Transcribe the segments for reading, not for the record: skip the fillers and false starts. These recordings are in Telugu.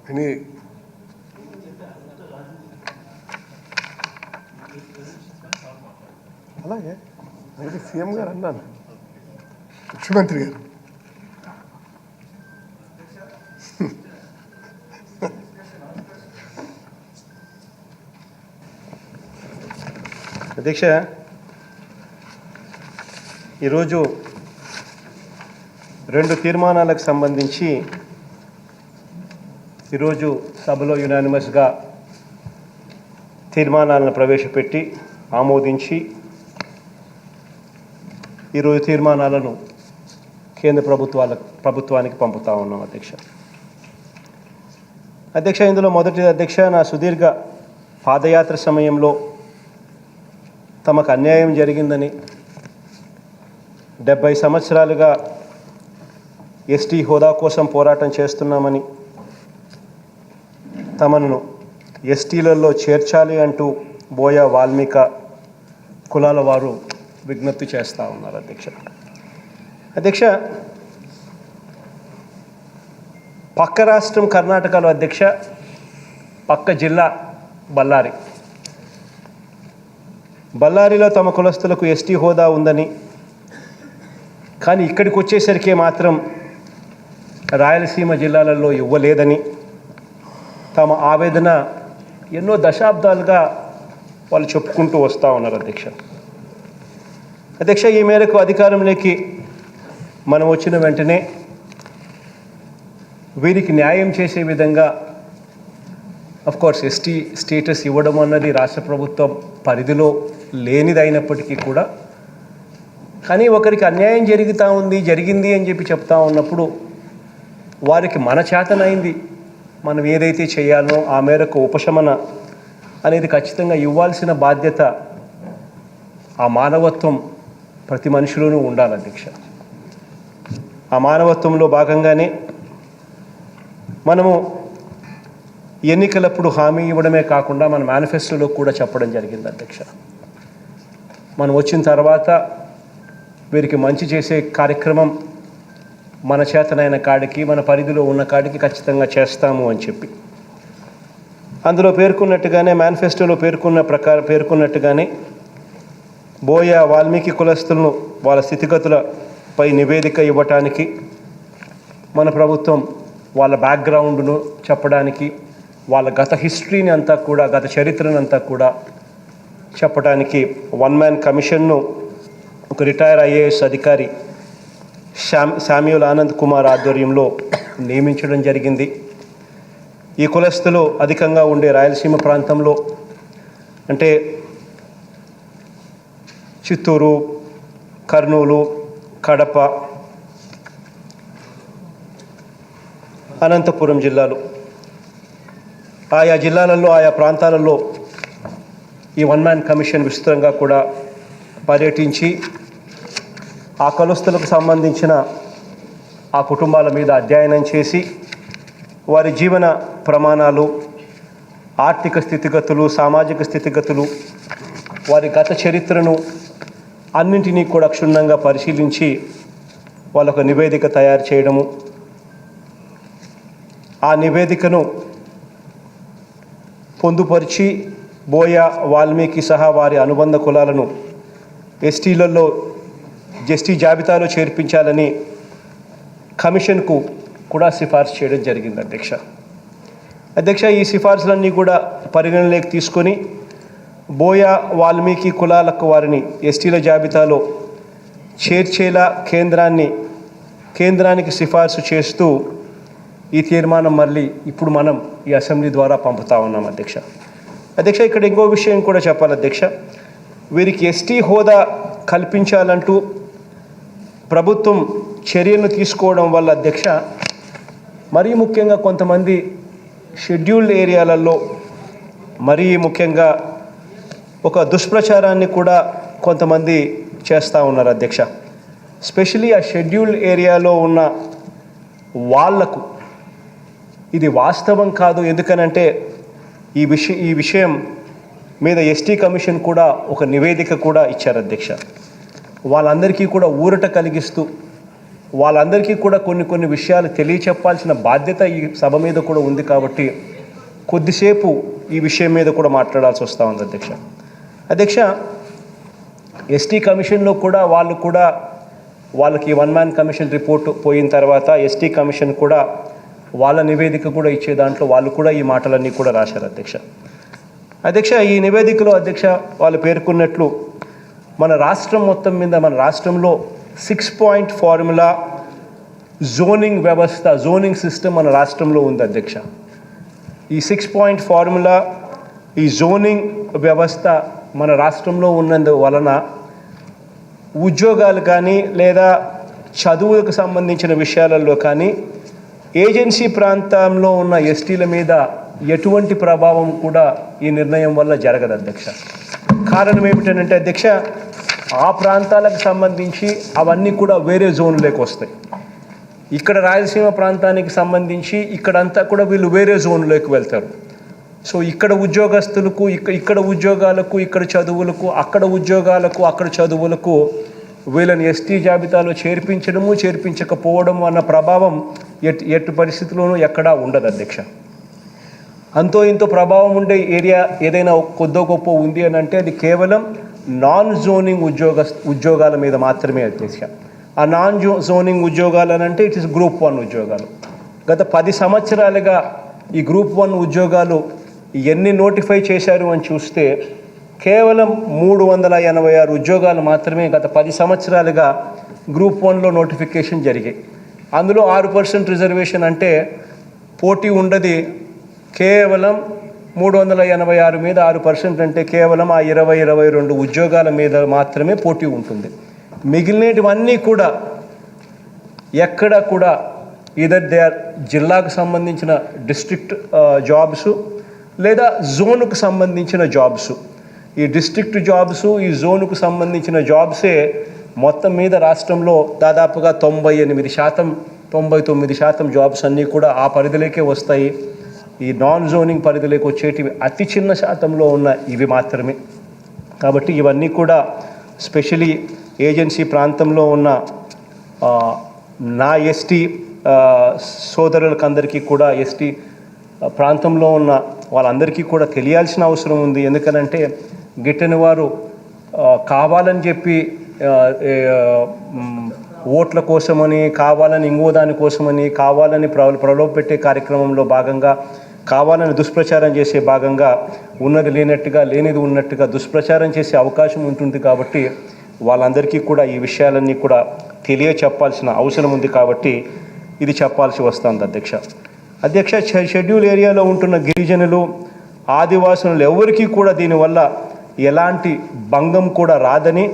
అని అలాగే అందుకే సీఎం గారు అన్నాను, ముఖ్యమంత్రి గారు. అధ్యక్ష, ఈరోజు 2 తీర్మానాలకు సంబంధించి ఈరోజు సభలో యునానిమస్గా తీర్మానాలను ప్రవేశపెట్టి ఆమోదించి ఈరోజు తీర్మానాలను కేంద్ర ప్రభుత్వానికి పంపుతా ఉన్నాం అధ్యక్ష. ఇందులో మొదటిది అధ్యక్ష, నా సుదీర్ఘ పాదయాత్ర సమయంలో తమకు అన్యాయం జరిగిందని 70 సంవత్సరాలుగా ఎస్టీ హోదా కోసం పోరాటం చేస్తున్నామని తమను ఎస్టీలలో చేర్చాలి అంటూ బోయ వాల్మీక కులాల వారు విజ్ఞప్తి చేస్తూ ఉన్నారు అధ్యక్ష. పక్క రాష్ట్రం కర్ణాటకలో అధ్యక్ష, పక్క జిల్లా బళ్ళారిలో తమ కులస్తులకు ఎస్టీ హోదా ఉందని, కానీ ఇక్కడికి వచ్చేసరికి మాత్రం రాయలసీమ జిల్లాలలో ఇవ్వలేదని తమ ఆవేదన ఎన్నో దశాబ్దాలుగా వాళ్ళు చెప్పుకుంటూ వస్తూ ఉన్నారు అధ్యక్ష. ఈ మేరకు అధికారంలోకి మనం వచ్చిన వెంటనే వీరికి న్యాయం చేసే విధంగా అఫ్కోర్స్ ఎస్టీ స్టేటస్ ఇవ్వడం అన్నది రాష్ట్ర ప్రభుత్వం పరిధిలో లేనిదైనప్పటికీ కూడా, కానీ ఒకరికి అన్యాయం జరిగింది అని చెప్పి చెప్తా ఉన్నప్పుడు వారికి మన చేతనైంది మనం ఏదైతే చేయాలో ఆ మేరకు ఉపశమన అనేది ఖచ్చితంగా ఇవ్వాల్సిన బాధ్యత, ఆ మానవత్వం ప్రతి మనిషిలోనూ ఉండాలి అధ్యక్ష. ఆ మానవత్వంలో భాగంగానే మనము ఎన్నికలప్పుడు హామీ ఇవ్వడమే కాకుండా మన మేనిఫెస్టోలో కూడా చెప్పడం జరిగింది అధ్యక్ష. మనం వచ్చిన తర్వాత వీరికి మంచి చేసే కార్యక్రమం మన చేతనైన కాడికి, మన పరిధిలో ఉన్న కాడికి ఖచ్చితంగా చేస్తాము అని చెప్పి అందులో పేర్కొన్నట్టుగానే, మేనిఫెస్టోలో పేర్కొన్నట్టుగానే బోయ వాల్మీకి కులస్తులను వాళ్ళ స్థితిగతులపై నివేదిక ఇవ్వటానికి, మన ప్రభుత్వం వాళ్ళ బ్యాక్గ్రౌండ్ను చెప్పడానికి, వాళ్ళ గత హిస్టరీని అంతా కూడా, గత చరిత్రను అంతా కూడా చెప్పడానికి 1 మ్యాన్ కమిషన్ను ఒక రిటైర్ ఐఏఎస్ అధికారి శామ్యూల్ ఆనంద్ కుమార్ ఆధ్వర్యంలో నియమించడం జరిగింది. ఈ కులస్తులు అధికంగా ఉండే రాయలసీమ ప్రాంతంలో, అంటే చిత్తూరు, కర్నూలు, కడప, అనంతపురం జిల్లాలు, ఆయా జిల్లాలలో ఆయా ప్రాంతాలలో ఈ 1 మ్యాన్ కమిషన్ విస్తృతంగా కూడా పర్యటించి ఆ కులస్తులకు సంబంధించిన ఆ కుటుంబాల మీద అధ్యయనం చేసి వారి జీవన ప్రమాణాలు, ఆర్థిక స్థితిగతులు, సామాజిక స్థితిగతులు, వారి గత చరిత్రను అన్నింటినీ కూడా క్షుణ్ణంగా పరిశీలించి వాళ్ళొక నివేదిక తయారు చేయడము, ఆ నివేదికను పొందుపరిచి బోయ వాల్మీకి సహా వారి అనుబంధ కులాలను ఎస్టీలలో ఎస్టీ జాబితాలో చేర్పించాలని కమిషన్కు కూడా సిఫార్సు చేయడం జరిగింది అధ్యక్ష. ఈ సిఫార్సులన్నీ కూడా పరిగణలోకి తీసుకొని బోయ వాల్మీకి కులాలకు వారిని ఎస్టీల జాబితాలో చేర్చేలా కేంద్రానికి సిఫార్సు చేస్తూ ఈ తీర్మానం మళ్ళీ ఇప్పుడు మనం ఈ అసెంబ్లీ ద్వారా పంపుతా ఉన్నాం అధ్యక్ష. ఇక్కడ ఇంకో విషయం కూడా చెప్పాలి అధ్యక్ష. వీరికి ఎస్టీ హోదా కల్పించాలంటూ ప్రభుత్వం చర్యలు తీసుకోవడం వల్ల అధ్యక్ష, మరీ ముఖ్యంగా కొంతమంది షెడ్యూల్డ్ ఏరియాలలో మరీ ముఖ్యంగా ఒక దుష్ప్రచారాన్ని కూడా కొంతమంది చేస్తూ ఉన్నారు అధ్యక్ష. స్పెషలీ ఆ షెడ్యూల్డ్ ఏరియాలో ఉన్న వాళ్లకు ఇది వాస్తవం కాదు. ఎందుకనంటే ఈ విషయం మీద ఎస్టీ కమిషన్ కూడా ఒక నివేదిక కూడా ఇచ్చారు అధ్యక్ష. వాళ్ళందరికీ కూడా ఊరట కలిగిస్తూ వాళ్ళందరికీ కూడా కొన్ని విషయాలు తెలియచెప్పాల్సిన బాధ్యత ఈ సభ మీద కూడా ఉంది కాబట్టి కొద్దిసేపు ఈ విషయం మీద కూడా మాట్లాడాల్సి వస్తూ ఉంది అధ్యక్ష. ఎస్టీ కమిషన్లో కూడా వాళ్ళకి 1 మ్యాన్ కమిషన్ రిపోర్ట్ పోయిన తర్వాత ఎస్టీ కమిషన్ కూడా వాళ్ళ నివేదిక కూడా ఇచ్చే దాంట్లో వాళ్ళు కూడా ఈ మాటలన్నీ కూడా రాశారు అధ్యక్ష. ఈ నివేదికలో వాళ్ళు పేర్కొన్నట్లు మన రాష్ట్రం మొత్తం మీద మన రాష్ట్రంలో 6 పాయింట్ ఫార్ములా జోనింగ్ వ్యవస్థ జోనింగ్ సిస్టమ్ మన రాష్ట్రంలో ఉంది అధ్యక్ష. ఈ 6 పాయింట్ ఫార్ములా ఈ జోనింగ్ వ్యవస్థ మన రాష్ట్రంలో ఉన్నందువలన ఉద్యోగాలు కానీ లేదా చదువులకు సంబంధించిన విషయాలలో కానీ ఏజెన్సీ ప్రాంతంలో ఉన్న ఎస్టీల మీద ఎటువంటి ప్రభావం కూడా ఈ నిర్ణయం వల్ల జరగదు అధ్యక్ష. కారణం ఏమిటంటే అధ్యక్ష, ఆ ప్రాంతాలకు సంబంధించి అవన్నీ కూడా వేరే జోన్లోకి వస్తాయి. ఇక్కడ రాయలసీమ ప్రాంతానికి సంబంధించి ఇక్కడంతా కూడా వీళ్ళు వేరే జోన్లోకి వెళ్తారు. సో ఇక్కడ ఉద్యోగస్తులకు ఇక్కడ ఉద్యోగాలకు ఇక్కడ చదువులకు అక్కడ ఉద్యోగాలకు అక్కడ చదువులకు వీళ్ళని ఎస్టీ జాబితాలో చేర్పించకపోవడం అన్న ప్రభావం ఎట్టి పరిస్థితుల్లోనూ ఎక్కడా ఉండదు అధ్యక్ష. అంతో ఇంతో ప్రభావం ఉండే ఏరియా ఏదైనా కొద్దో గొప్ప ఉంది అని అంటే అది కేవలం నాన్ జోనింగ్ ఉద్యోగాల మీద మాత్రమే అధ్యక్ష. ఆ నాన్ జోనింగ్ ఉద్యోగాలు అని అంటే ఇట్ ఇస్ గ్రూప్ 1 ఉద్యోగాలు. గత 10 సంవత్సరాలుగా ఈ గ్రూప్ 1 ఉద్యోగాలు ఎన్ని నోటిఫై చేశారు అని చూస్తే కేవలం 386 ఉద్యోగాలు మాత్రమే గత 10 సంవత్సరాలుగా గ్రూప్ 1లో నోటిఫికేషన్ జరిగాయి. అందులో 6% రిజర్వేషన్ అంటే పోటీ ఉండదు. కేవలం 386 మీద 6% అంటే కేవలం ఆ 22 ఉద్యోగాల మీద మాత్రమే పోటీ ఉంటుంది. మిగిలినవన్నీ కూడా ఎక్కడ కూడా ఈదర్ దే ఆర్ జిల్లాకు సంబంధించిన డిస్ట్రిక్ట్ జాబ్స్ లేదా జోన్కు సంబంధించిన జాబ్స్. ఈ డిస్ట్రిక్ట్ జాబ్స్ ఈ జోన్కు సంబంధించిన జాబ్సే మొత్తం మీద రాష్ట్రంలో దాదాపుగా 98%, 99% జాబ్స్ అన్నీ కూడా ఆ పరిధిలోకే వస్తాయి. ఈ నాన్ జోనింగ్ పరిధిలోకి వచ్చేటివి అతి చిన్న శాతంలో ఉన్న ఇవి మాత్రమే. కాబట్టి ఇవన్నీ కూడా స్పెషలీ ఏజెన్సీ ప్రాంతంలో ఉన్న నా ఎస్టీ సోదరులకందరికీ కూడా ఎస్టీ ప్రాంతంలో ఉన్న వాళ్ళందరికీ కూడా తెలియాల్సిన అవసరం ఉంది. ఎందుకనంటే గిట్టని వారు కావాలని చెప్పి ఓట్ల కోసమని కావాలని ఇంకో దానికోసమని కావాలని ప్రలోభ పెట్టే కార్యక్రమంలో భాగంగా కావాలని దుష్ప్రచారం చేసే భాగంగా ఉన్నది లేనట్టుగా లేనిది ఉన్నట్టుగా దుష్ప్రచారం చేసే అవకాశం ఉంటుంది. కాబట్టి వాళ్ళందరికీ కూడా ఈ విషయాలన్నీ కూడా తెలియచెప్పాల్సిన అవసరం ఉంది. కాబట్టి ఇది చెప్పాల్సి వస్తుంది అధ్యక్ష. షెడ్యూల్ ఏరియాలో ఉంటున్న గిరిజనులు ఆదివాసులు ఎవరికీ కూడా దీనివల్ల ఎలాంటి భంగం కూడా రాదని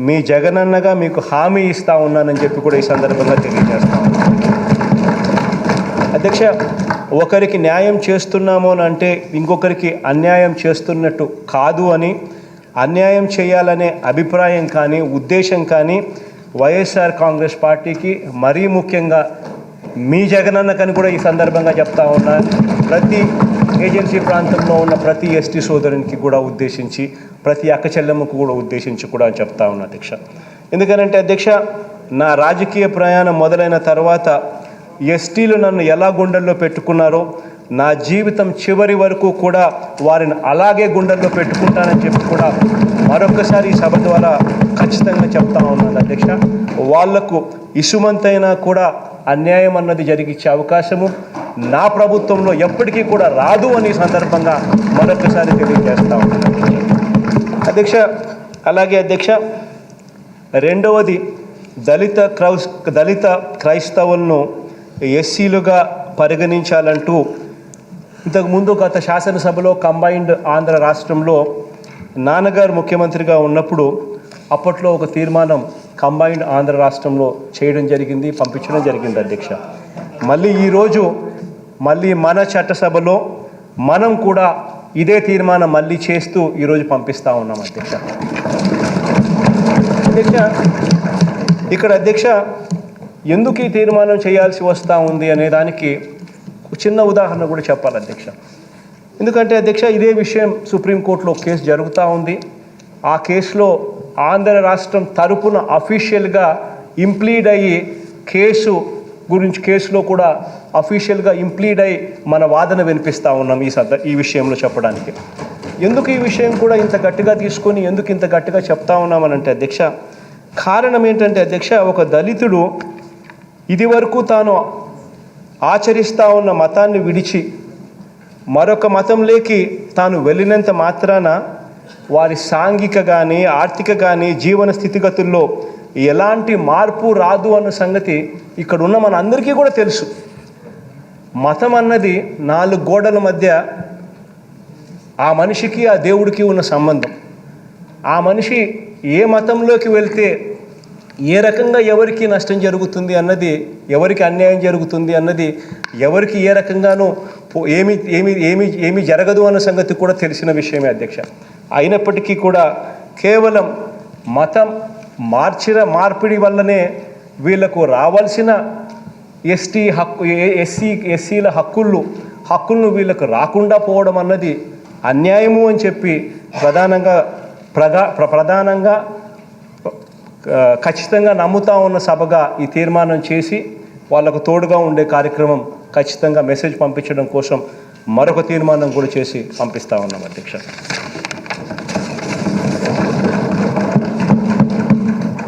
మీ జగనన్నగా మీకు హామీ ఇస్తూ ఉన్నానని చెప్పి కూడా ఈ సందర్భంగా తెలియజేస్తాను అధ్యక్ష. ఒకరికి న్యాయం చేస్తున్నాము అని అంటే ఇంకొకరికి అన్యాయం చేస్తున్నట్టు కాదు అని, అన్యాయం చేయాలనే అభిప్రాయం కానీ ఉద్దేశం కానీ వైఎస్ఆర్ కాంగ్రెస్ పార్టీకి మరీ ముఖ్యంగా మీ జగనన్నకని కూడా ఈ సందర్భంగా చెప్తా ఉన్నా. ప్రతి ఏజెన్సీ ప్రాంతంలో ఉన్న ప్రతి ఎస్టీ సోదరునికి కూడా ఉద్దేశించి ప్రతి అక్క చెల్లెమ్మకు కూడా ఉద్దేశించి కూడా చెప్తా ఉన్నా అధ్యక్ష. ఎందుకనంటే అధ్యక్ష, నా రాజకీయ ప్రయాణం మొదలైన తర్వాత ఎస్టీలు నన్ను ఎలా గుండెల్లో పెట్టుకున్నారో నా జీవితం చివరి వరకు కూడా వారిని అలాగే గుండెల్లో పెట్టుకుంటానని చెప్పి కూడా మరొకసారి ఈ సభ ద్వారా ఖచ్చితంగా చెప్తా ఉన్నాను అధ్యక్ష. వాళ్లకు ఇసుమంతైనా కూడా అన్యాయం అన్నది జరిగించే అవకాశము నా ప్రభుత్వంలో ఎప్పటికీ కూడా రాదు అని సందర్భంగా మరొకసారి తెలియజేస్తా ఉన్నాను అధ్యక్ష. అలాగే అధ్యక్ష, రెండవది దళిత క్రైస్తవులను ఎస్సీలుగా పరిగణించాలంటూ ఇంతకుముందు గత శాసనసభలో కంబైన్డ్ ఆంధ్ర రాష్ట్రంలో నాన్నగారు ముఖ్యమంత్రిగా ఉన్నప్పుడు అప్పట్లో ఒక తీర్మానం కంబైన్డ్ ఆంధ్ర రాష్ట్రంలో చేయడం జరిగింది, పంపించడం జరిగింది అధ్యక్ష. మళ్ళీ ఈరోజు మన చట్టసభలో మనం కూడా ఇదే తీర్మానం మళ్ళీ చేస్తూ ఈరోజు పంపిస్తూ ఉన్నాం అధ్యక్ష. ఇక్కడ అధ్యక్ష ఎందుకు ఈ తీర్మానం చేయాల్సి వస్తూ ఉంది అనే దానికి చిన్న ఉదాహరణ కూడా చెప్పాలి అధ్యక్ష. ఎందుకంటే అధ్యక్ష, ఇదే విషయం సుప్రీంకోర్టులో కేసు జరుగుతూ ఉంది. ఆ కేసులో ఆంధ్ర రాష్ట్రం తరపున అఫీషియల్గా ఇంప్లీడ్ అయ్యి కేసులో కూడా అఫీషియల్గా ఇంప్లీడ్ అయి మన వాదన వినిపిస్తూ ఉన్నాం ఈ విషయంలో చెప్పడానికి. ఎందుకు ఈ విషయం కూడా ఇంత గట్టిగా తీసుకొని ఎందుకు ఇంత గట్టిగా చెప్తా ఉన్నామనంటే అధ్యక్ష, కారణం ఏంటంటే అధ్యక్ష, ఒక దళితుడు ఇదివరకు తాను ఆచరిస్తూ ఉన్న మతాన్ని విడిచి మరొక మతంలోకి తాను వెళ్ళినంత మాత్రాన వారి సాంఘిక కానీ ఆర్థిక కానీ జీవన స్థితిగతుల్లో ఎలాంటి మార్పు రాదు అన్న సంగతి ఇక్కడ ఉన్న మన అందరికీ కూడా తెలుసు. మతం అన్నది 4 గోడల మధ్య ఆ మనిషికి ఆ దేవుడికి ఉన్న సంబంధం. ఆ మనిషి ఏ మతంలోకి వెళ్తే ఏ రకంగా ఎవరికి నష్టం జరుగుతుంది అన్నది, ఎవరికి అన్యాయం జరుగుతుంది అన్నది, ఎవరికి ఏ రకంగానూ ఏమీ జరగదు అన్న సంగతి కూడా తెలిసిన విషయమే అధ్యక్ష. అయినప్పటికీ కూడా కేవలం మతం మార్పిడి వల్లనే వీళ్లకు రావాల్సిన ఎస్సీల హక్కులను వీళ్ళకు రాకుండా పోవడం అన్నది అన్యాయము అని చెప్పి ప్రధానంగా ఖచ్చితంగా నమ్ముతా ఉన్న సభగా ఈ తీర్మానం చేసి వాళ్ళకు తోడుగా ఉండే కార్యక్రమం ఖచ్చితంగా మెసేజ్ పంపించడం కోసం మరొక తీర్మానం కూడా చేసి పంపిస్తా ఉన్నాం అధ్యక్ష.